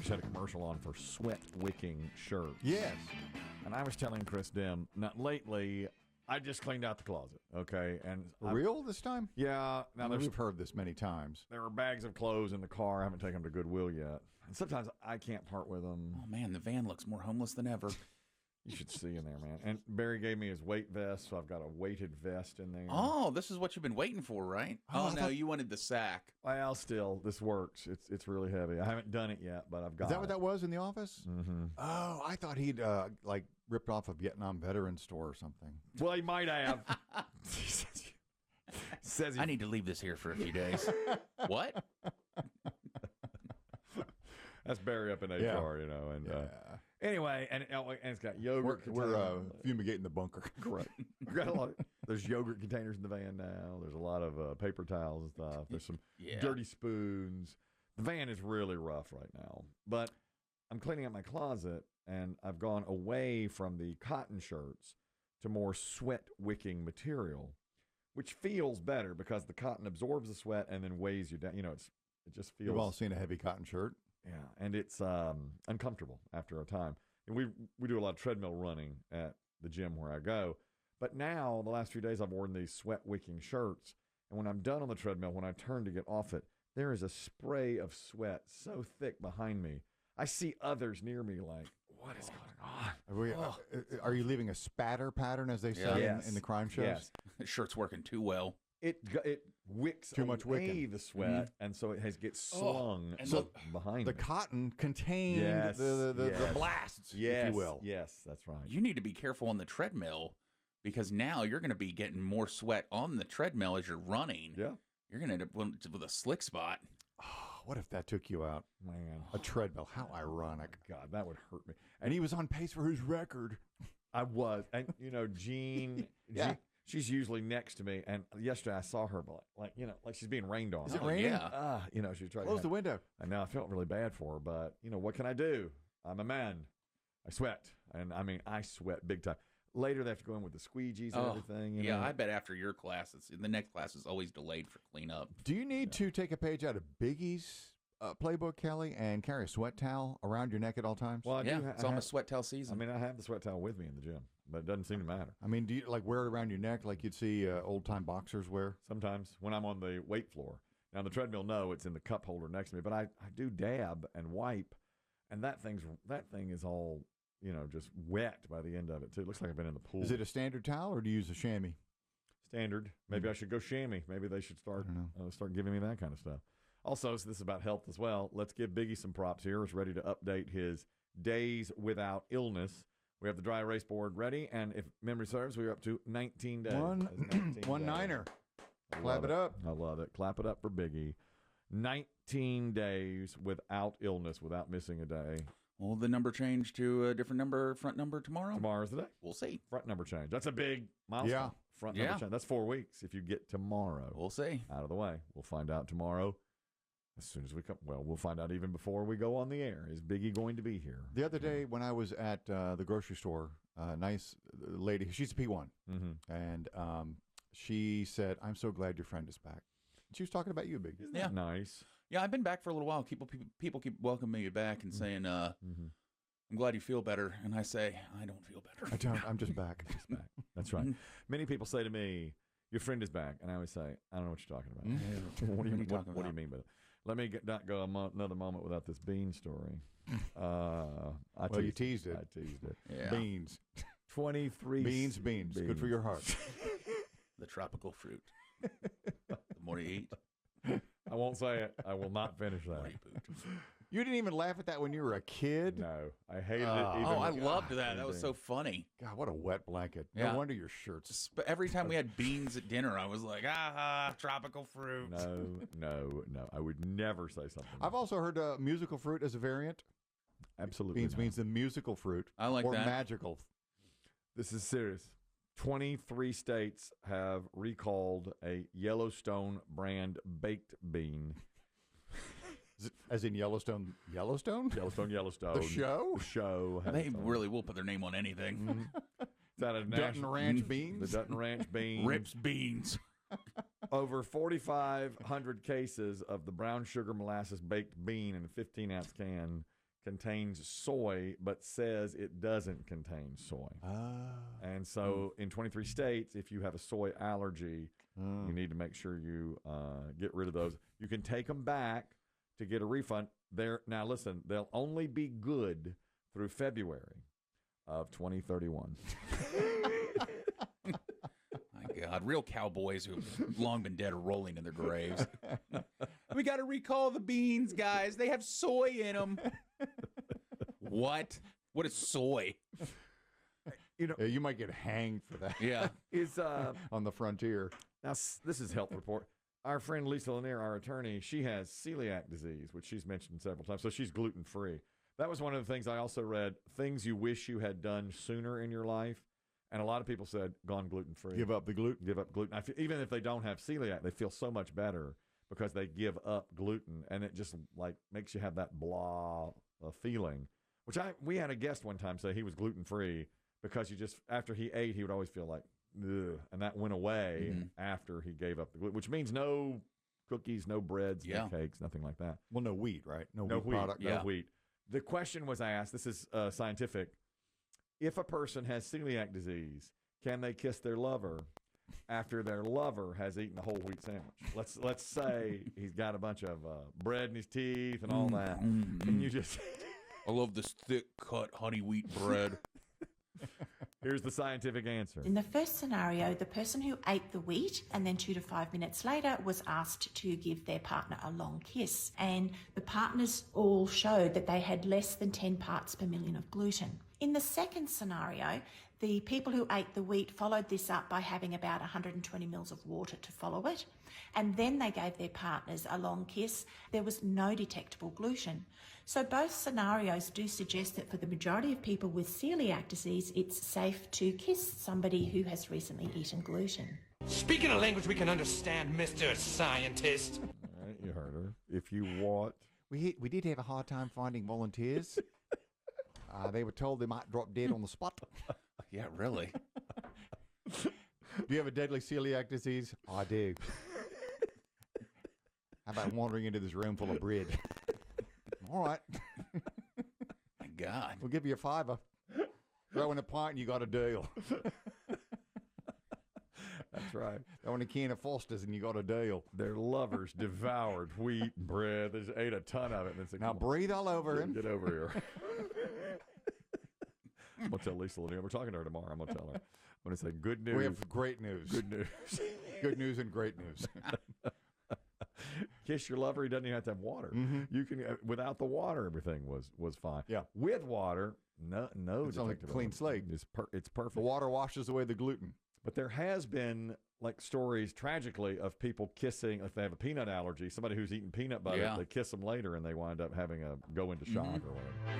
just had a commercial on for sweat wicking shirts. Yes. And I was telling Chris Demm, lately, I just cleaned out the closet, okay? And Real this time? Yeah. Now, We've heard this many times. there are bags of clothes in the car. I haven't taken them to Goodwill yet. And sometimes I can't part with them. Oh, man, the van looks more homeless than ever. You should see in there, man. And Barry gave me his weight vest, so I've got a weighted vest in there. Oh, this is what you've been waiting for, right? Oh, no, you wanted the sack. Well, still, this works. It's really heavy. I haven't done it yet, but I've got it. Is that what that was in the office? Mm-hmm. Oh, I thought he'd ripped off a Vietnam veteran store or something. Well, he might have. Says he... I need to leave this here for a few days. What? That's Barry up in HR, And anyway, and it's got yogurt. We're fumigating the bunker. Correct. We've got a lot. There's yogurt containers in the van now. There's a lot of paper towels and stuff. There's some dirty spoons. The van is really rough right now. But I'm cleaning up my closet, and I've gone away from the cotton shirts to more sweat wicking material, which feels better because the cotton absorbs the sweat and then weighs you down. It just feels. You've all seen a heavy cotton shirt. Yeah, and it's uncomfortable after a time. And we do a lot of treadmill running at the gym where I go. But now, the last few days, I've worn these sweat wicking shirts. And when I'm done on the treadmill, when I turn to get off it, there is a spray of sweat so thick behind me. I see others near me like, what is going on? Are you leaving a spatter pattern, as they say in the crime shows? Yes. The shirt's working too well. It wicks too much wicking. The sweat, and so it gets slung behind the me. Cotton contained the blasts, if you will. Yes, that's right. You need to be careful on the treadmill because now you're going to be getting more sweat on the treadmill as you're running. Yeah. You're going to end up with a slick spot. Oh, what if that took you out? Man. A treadmill. How ironic. God, that would hurt me. And he was on pace for his record. I was. And, Jean... She's usually next to me, and yesterday I saw her, like she's being rained on. Is it raining? Yeah. She was trying to close the window. And now I felt really bad for her, but what can I do? I'm a man. I sweat, and I sweat big time. Later they have to go in with the squeegees and everything. I bet after your classes, the next class is always delayed for cleanup. Do you need to take a page out of Biggie's playbook, Kelly, and carry a sweat towel around your neck at all times? Well, it's almost sweat towel season. I have the sweat towel with me in the gym, but it doesn't seem to matter. Do you wear it around your neck like you'd see old-time boxers wear? Sometimes when I'm on the weight floor. Now, the treadmill, no, it's in the cup holder next to me, but I do dab and wipe, and that thing is all, just wet by the end of it, too. It looks like I've been in the pool. Is it a standard towel, or do you use a chamois? Standard. Maybe I should go chamois. Maybe they should start giving me that kind of stuff. Also, so this is about health as well. Let's give Biggie some props here. He's ready to update his days without illness. We have the dry erase board ready, and if memory serves, we're up to 19 days. One niner. Clap it up. I love it. Clap it up for Biggie. 19 days without illness, without missing a day. Will the number change to a different number, front number tomorrow? Tomorrow's the day. We'll see. Front number change. That's a big milestone. Yeah. Front number change. That's 4 weeks if you get tomorrow. We'll see. Out of the way. We'll find out tomorrow. As soon as we come, we'll find out even before we go on the air. Is Biggie going to be here? The other day when I was at the grocery store, a nice lady, she's a P1, and she said, "I'm so glad your friend is back." She was talking about you, Biggie. Isn't that nice? Yeah, I've been back for a little while. People keep welcoming me back and saying, "I'm glad you feel better." And I say, "I don't feel better. I don't. I'm just back." Just back. That's right. Many people say to me, "Your friend is back," and I always say, "I don't know what you're talking about." What do you mean by that? Let me not go another moment without this bean story. You teased it. I teased it. Yeah. Beans. 23 beans. Good for your heart. The tropical fruit. The more you eat, I won't say it. I will not finish the more that. you poot. You didn't even laugh at that when you were a kid? No, I hated it. I loved that. That was so funny. God, what a wet blanket. Yeah. No wonder your shirt's... But every time we had beans at dinner, I was like, tropical fruit. No. I would never say something. I've also heard musical fruit as a variant. Absolutely Beans not. means the musical fruit. I like or that. Or magical. This is serious. 23 states have recalled a Yellowstone brand baked bean. As in Yellowstone? Yellowstone. The show? The show. They really will put their name on anything. It's out of Dutton Ranch beans? The Dutton Ranch beans. Rips beans. Over 4,500 cases of the brown sugar molasses baked bean in a 15-ounce can contains soy, but says it doesn't contain soy. And so in 23 states, if you have a soy allergy, you need to make sure you get rid of those. You can take them back to get a refund. Now, listen, they'll only be good through February of 2031. My God, real cowboys who have long been dead are rolling in their graves. We got to recall the beans, guys. They have soy in them. What? What is soy? Yeah, you might get hanged for that. Yeah. Is on the frontier. Now, this is Health Report. Our friend Lisa Lanier, our attorney, she has celiac disease, which she's mentioned several times, so she's gluten-free. That was one of the things I also read, things you wish you had done sooner in your life. And a lot of people said, gone gluten-free. Give up the gluten. Give up gluten. Even if they don't have celiac, they feel so much better because they give up gluten, and it just like makes you have that blah feeling. Which we had a guest one time say he was gluten-free because after he ate, he would always feel like, ugh, and that went away after he gave up the gluten, which means no cookies, no breads, no cakes, nothing like that. Well, no wheat, right? No wheat product. No wheat. The question was asked, this is scientific, if a person has celiac disease, can they kiss their lover after their lover has eaten a whole wheat sandwich? Let's say he's got a bunch of bread in his teeth and all that, and you just... I love this thick-cut honey wheat bread. Here's the scientific answer. In the first scenario, the person who ate the wheat and then 2 to 5 minutes later was asked to give their partner a long kiss. And the partners all showed that they had less than 10 parts per million of gluten. In the second scenario, the people who ate the wheat followed this up by having about 120 mils of water to follow it. And then they gave their partners a long kiss. There was no detectable gluten. So both scenarios do suggest that for the majority of people with celiac disease, it's safe to kiss somebody who has recently eaten gluten. Speaking a language we can understand, Mr. Scientist. All right, you heard her. If you want... We did have a hard time finding volunteers. They were told they might drop dead on the spot. Yeah, really. Do you have a deadly celiac disease? I do. How about wandering into this room full of bread? All right. My God. We'll give you a $5. Throw in a pint and you got a deal. That's right. Throw in a can of Foster's and you got a deal. Their lovers devoured wheat and bread. They just ate a ton of it. And it's like, now breathe all over him. Get over here. I'm going to tell Lisa Lanier. We're talking to her tomorrow. I'm going to tell her. I'm going to say good news. We have great news. Good news. Good news and great news. Kiss your lover. He doesn't even have to have water. You can without the water, everything was fine. Yeah. With water, no. It's only a clean slate. It's perfect. The water washes away the gluten. But there has been like stories, tragically, of people kissing if they have a peanut allergy. Somebody who's eating peanut butter, they kiss them later and they wind up having go into shock or whatever.